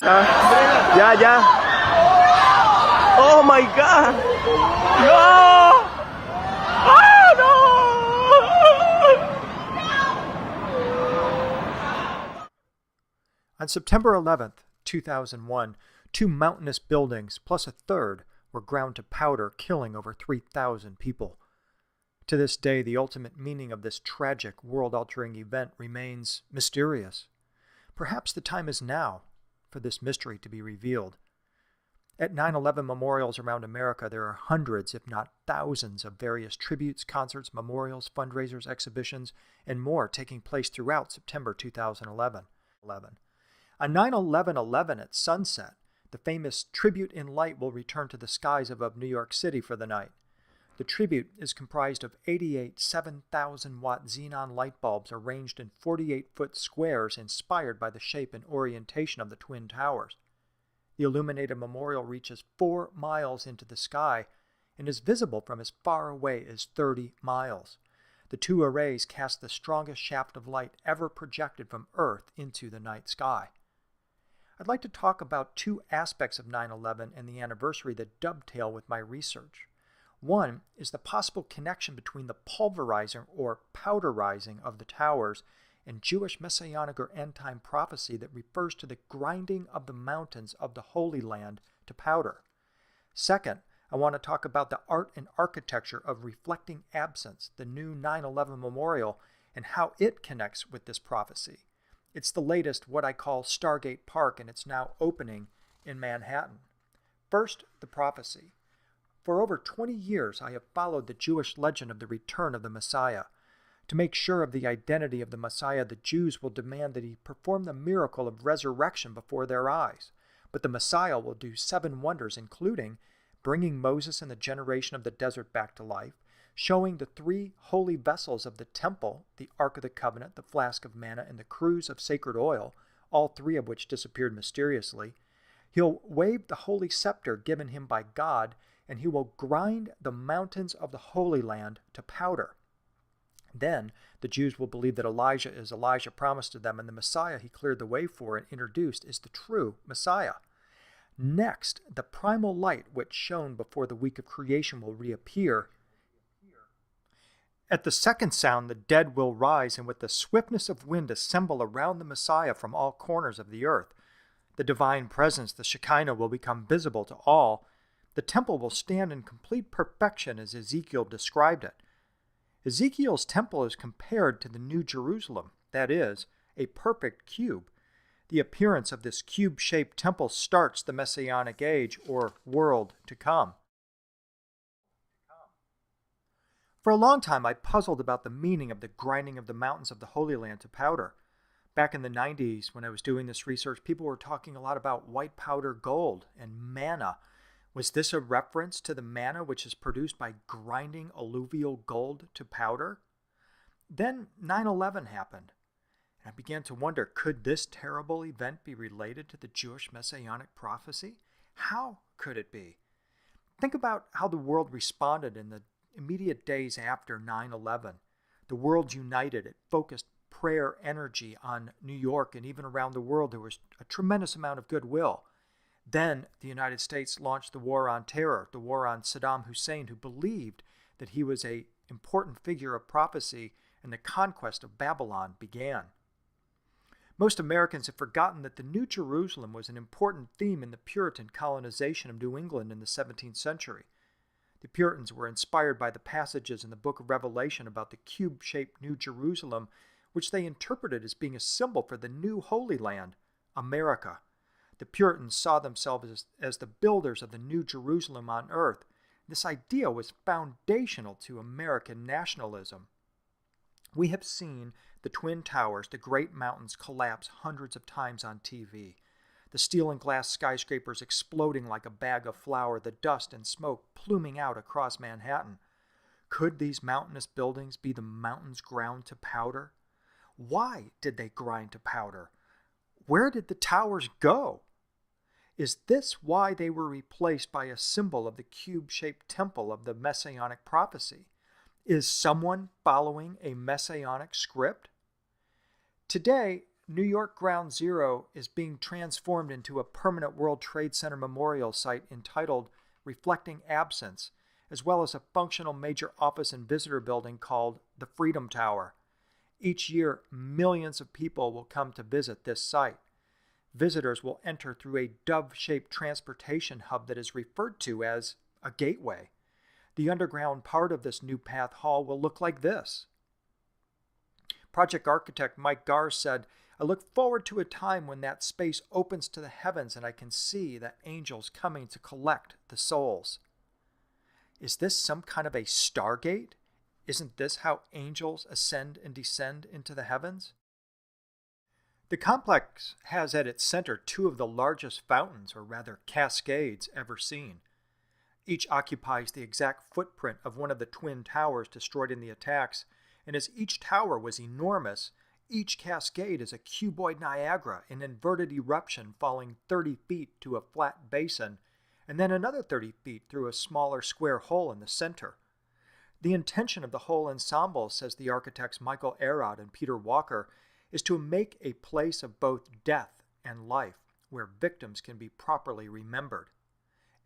Ya, ya. Oh my God. No. Ah, no. On September 11th, 2001, two mountainous buildings plus a third were ground to powder, killing over 3,000 people. To this day, the ultimate meaning of this tragic, world-altering event remains mysterious. Perhaps the time is now for this mystery to be revealed. At 9/11 memorials around America, there are hundreds, if not thousands, of various tributes, concerts, memorials, fundraisers, exhibitions, and more taking place throughout September 2011. On 9/11/11 at sunset, the famous Tribute in Light will return to the skies above New York City for the night. The tribute is comprised of 88 7,000-watt xenon light bulbs arranged in 48-foot squares inspired by the shape and orientation of the Twin Towers. The illuminated memorial reaches 4 miles into the sky and is visible from as far away as 30 miles. The two arrays cast the strongest shaft of light ever projected from Earth into the night sky. I'd like to talk about two aspects of 9/11 and the anniversary that dovetail with my research. One is the possible connection between the pulverizing or powderizing of the towers and Jewish messianic or end-time prophecy that refers to the grinding of the mountains of the Holy Land to powder. Second, I want to talk about the art and architecture of Reflecting Absence, the new 9/11 memorial, and how it connects with this prophecy. It's the latest, what I call Stargate Park, and it's now opening in Manhattan. First, the prophecy. For over 20 years, I have followed the Jewish legend of the return of the Messiah. To make sure of the identity of the Messiah, the Jews will demand that he perform the miracle of resurrection before their eyes. But the Messiah will do 7 wonders, including bringing Moses and the generation of the desert back to life, showing the 3 holy vessels of the temple, the Ark of the Covenant, the flask of manna, and the cruse of sacred oil, all 3 of which disappeared mysteriously. He'll wave the holy scepter given him by God, and he will grind the mountains of the Holy Land to powder. Then the Jews will believe that Elijah is Elijah promised to them, and the Messiah he cleared the way for and introduced is the true Messiah. Next, the primal light which shone before the week of creation will reappear. At the second sound, the dead will rise, and with the swiftness of wind assemble around the Messiah from all corners of the earth. The divine presence, the Shekinah, will become visible to all. The temple will stand in complete perfection as Ezekiel described it. Ezekiel's temple is compared to the New Jerusalem, that is, a perfect cube. The appearance of this cube-shaped temple starts the Messianic age, or world to come. For a long time, I puzzled about the meaning of the grinding of the mountains of the Holy Land to powder. Back in the 90s, when I was doing this research, people were talking a lot about white powder gold and manna. Was this a reference to the manna which is produced by grinding alluvial gold to powder? Then 9/11 happened, and I began to wonder, could this terrible event be related to the Jewish messianic prophecy? How could it be? Think about how the world responded in the immediate days after 9/11. The world united. It focused prayer energy on New York, and even around the world there was a tremendous amount of goodwill. Then the United States launched the war on terror, the war on Saddam Hussein, who believed that he was an important figure of prophecy, and the conquest of Babylon began. Most Americans have forgotten that the New Jerusalem was an important theme in the Puritan colonization of New England in the 17th century. The Puritans were inspired by the passages in the book of Revelation about the cube-shaped New Jerusalem, which they interpreted as being a symbol for the new Holy Land, America. The Puritans saw themselves as the builders of the New Jerusalem on earth. This idea was foundational to American nationalism. We have seen the Twin Towers, the Great Mountains, collapse hundreds of times on TV. The steel and glass skyscrapers exploding like a bag of flour, the dust and smoke pluming out across Manhattan. Could these mountainous buildings be the mountains ground to powder? Why did they grind to powder? Where did the towers go? Is this why they were replaced by a symbol of the cube-shaped temple of the messianic prophecy? Is someone following a messianic script? Today, New York Ground Zero is being transformed into a permanent World Trade Center memorial site entitled Reflecting Absence, as well as a functional major office and visitor building called the Freedom Tower. Each year, millions of people will come to visit this site. Visitors will enter through a dove-shaped transportation hub that is referred to as a gateway. The underground part of this new path hall will look like this. Project architect Mike Garr said, "I look forward to a time when that space opens to the heavens and I can see the angels coming to collect the souls." Is this some kind of a stargate? Isn't this how angels ascend and descend into the heavens? The complex has at its center two of the largest fountains, or rather cascades, ever seen. Each occupies the exact footprint of one of the twin towers destroyed in the attacks, and as each tower was enormous, each cascade is a cuboid Niagara in inverted eruption falling 30 feet to a flat basin, and then another 30 feet through a smaller square hole in the center. The intention of the whole ensemble, says the architects Michael Arad and Peter Walker, is to make a place of both death and life where victims can be properly remembered.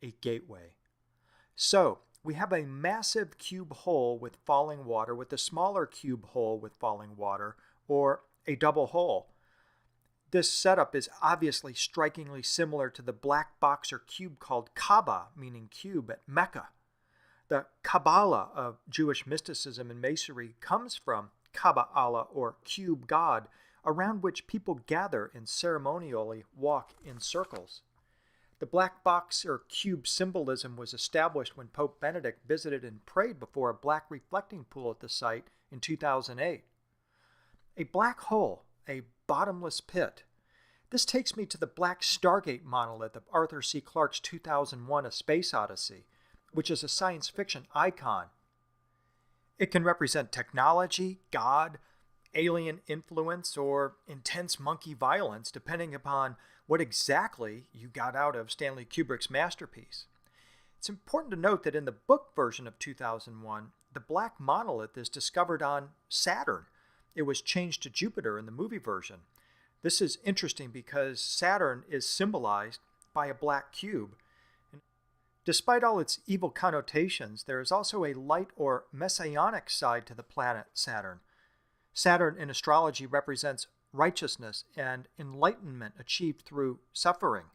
A gateway. So, we have a massive cube hole with falling water with a smaller cube hole with falling water, or a double hole. This setup is obviously strikingly similar to the black box or cube called Kaaba, meaning cube, at Mecca. The Kabbalah of Jewish mysticism and masonry comes from Kaaba Allah, or cube god, around which people gather and ceremonially walk in circles. The black box or cube symbolism was established when Pope Benedict visited and prayed before a black reflecting pool at the site in 2008. A black hole, a bottomless pit. This takes me to the black Stargate monolith of Arthur C. Clarke's 2001 A Space Odyssey, which is a science fiction icon. It can represent technology, God, alien influence, or intense monkey violence, depending upon what exactly you got out of Stanley Kubrick's masterpiece. It's important to note that in the book version of 2001, the black monolith is discovered on Saturn. It was changed to Jupiter in the movie version. This is interesting because Saturn is symbolized by a black cube. Despite all its evil connotations, there is also a light or messianic side to the planet Saturn. Saturn in astrology represents righteousness and enlightenment achieved through suffering.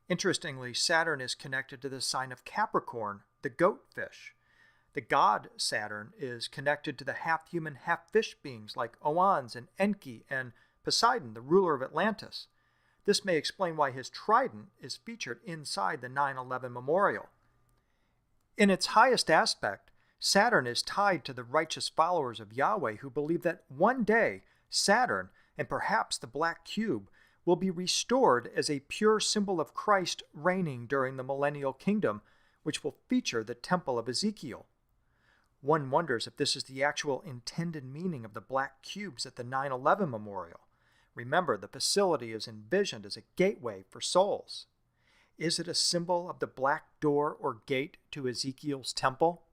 Interestingly, Saturn is connected to the sign of Capricorn, the goat fish. The god Saturn is connected to the half-human, half-fish beings like Oans and Enki and Poseidon, the ruler of Atlantis. This may explain why his trident is featured inside the 9/11 memorial. In its highest aspect, Saturn is tied to the righteous followers of Yahweh who believe that one day Saturn, and perhaps the black cube, will be restored as a pure symbol of Christ reigning during the millennial kingdom, which will feature the Temple of Ezekiel. One wonders if this is the actual intended meaning of the black cubes at the 9/11 memorial. Remember, the facility is envisioned as a gateway for souls. Is it a symbol of the black door or gate to Ezekiel's temple?